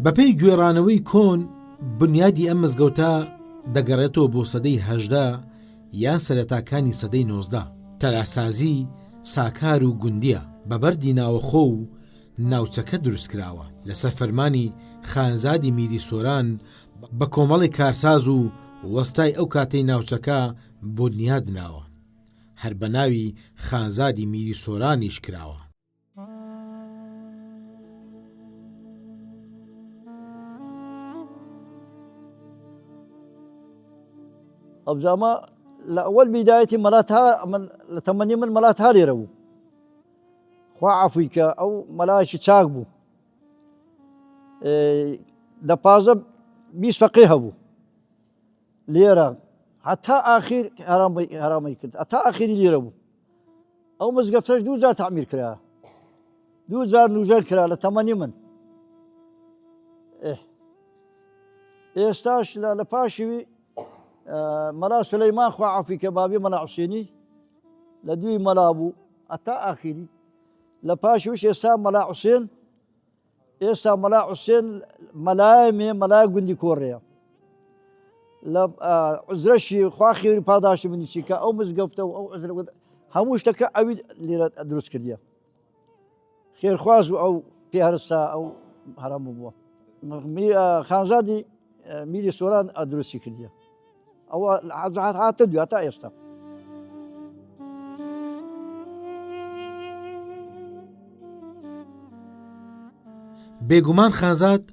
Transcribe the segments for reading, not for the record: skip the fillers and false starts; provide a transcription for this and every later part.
بەپێی گوێڕانەوەی کۆن بنیادی ئەم مزگەوتە دەگەڕێتەوە بۆ سەدەی 18 یان سەرەتاکانی سەدەی 19. تەلارسازی ساکار و گوندیە بەبەردی ناوەخۆ و ناوچەکە دروستکراوە لەسەر فەرمانی خانزادی میری سۆران بە کۆمەڵی کارساز و وەستای ئەو کاتەی ناوچەکە بنیاد نراوە، هەر بە ناوی خانزادی میری سۆرانیش کراوە. ئەوجامە لە ئەوەل بیدایەتی مەلاتها من لە تەمەنی من مەلاتها لێرە بوو، خوا عەفوی کە ئەو مەلایەکی چاک بوو، لە 15-20 فەقێ هەبوو لێرە، هەتا ئاخیر هەرامەی کرد، هەتا ئاخیری لێرە بوو. ئەو مزگەفتەش 2 جار تەعمیر کرا، 2 جار نوژەر کرا لە تەمەنی من. ئێستاش لە پاشیوی مەلا سولەیمان خوا عەفوی کە بابی مەلا حوسێنی لە دوی مەلا بوو هەتا ئاخیری، لە پاشیویش ئێستا مەلا حوسێن، ئێستا مەلا حوسێن مەلایە مەلای گوندی کۆڕەیە. لە عوزرەشی خوا خێری پاداشی بنیچی کە ئەو مزگەفتە و ئەو عوزرە هەموو شتەکە ئەوی لێرە دروست کردیە، خێرخواز و ئەو پێهەرستا ئەو هەرام بووە. خانزادی میری سۆران دروستی کردیە، ئەوە هاتە دوێ هەتا ئێستا. بێگومان خانزاد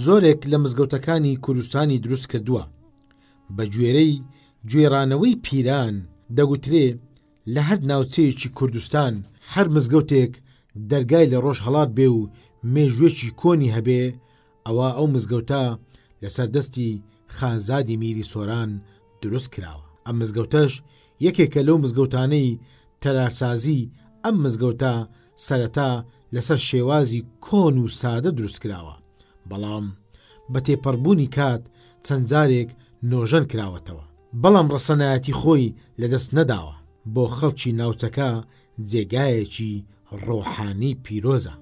زۆرێک لە مزگەوتەکانی کوردستانی دروست کردووە. بە گوێرەی گوێڕانەوەی پیران دەگوترێ لە هەر ناوچەیەکی کوردستان هەر مزگەوتێک دەرگای لە ڕۆژهەڵات بێ و مێژوێکی کۆنی هەبێ، ئەوە ئەو مزگەوتە لەسەر دەستی خانزادی میری سۆران دروست کراوە. ئەم مزگەوتەش یەکێکە لەو مزگەوتانەی تەلارسازی ئەم مزگەوتە سەرەتا لەسەر شێوازی کۆن و سادە دروست کراوە، بەڵام بە تێپەڕبوونی کات چەند جارێک نۆژەن کراوەتەوە، بەڵام ڕەسەنایەتی خۆی لەدەست نەداوە، بۆ خەڵکی ناوچەکە جێگایەکی ڕۆحانی پیرۆزە.